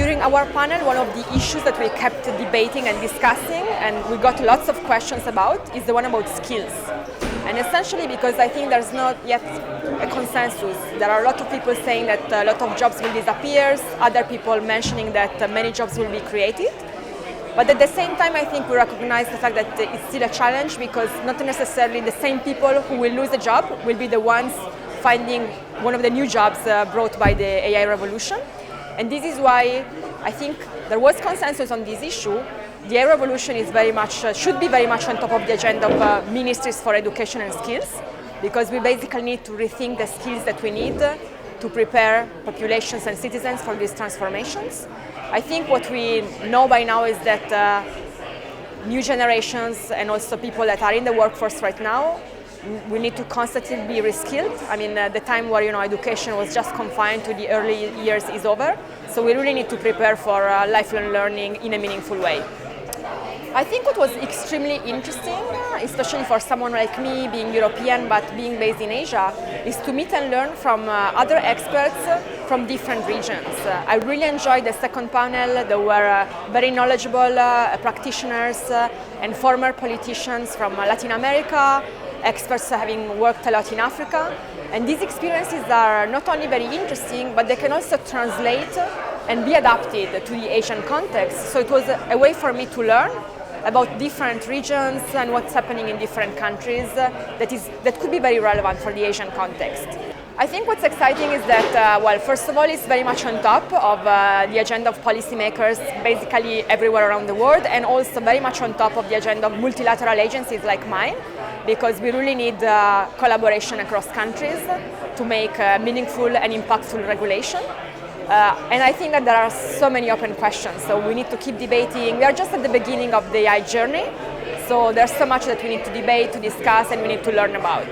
During our panel, one of the issues that we kept debating and discussing, and we got lots of questions about, is the one about skills. And essentially because I think there's not yet a consensus. There are a lot of people saying that a lot of jobs will disappear, other people mentioning that many jobs will be created. But at the same time, I think we recognize the fact that it's still a challenge because not necessarily the same people who will lose a job will be the ones finding one of the new jobs brought by the AI revolution. And this is why I think there was consensus on this issue. The AI revolution is should be very much on top of the agenda of ministries for education and skills, because we basically need to rethink the skills that we need to prepare populations and citizens for these transformations. I think what we know by now is that new generations and also people that are in the workforce right now, we need to constantly be reskilled. I mean, the time where education was just confined to the early years is over. So we really need to prepare for lifelong learning in a meaningful way. I think what was extremely interesting, especially for someone like me, being European but being based in Asia, is to meet and learn from other experts from different regions. I really enjoyed the second panel. There were very knowledgeable practitioners and former politicians from Latin America, experts having worked a lot in Africa. And these experiences are not only very interesting, but they can also translate and be adapted to the Asian context. So it was a way for me to learn about different regions and what's happening in different countries that could be very relevant for the Asian context. I think what's exciting is that, well, first of all, it's very much on top of the agenda of policymakers basically everywhere around the world, and also very much on top of the agenda of multilateral agencies like mine, because we really need collaboration across countries to make meaningful and impactful regulation. And I think that there are so many open questions, so we need to keep debating. We are just at the beginning of the AI journey, so there's so much that we need to debate, to discuss, and we need to learn about.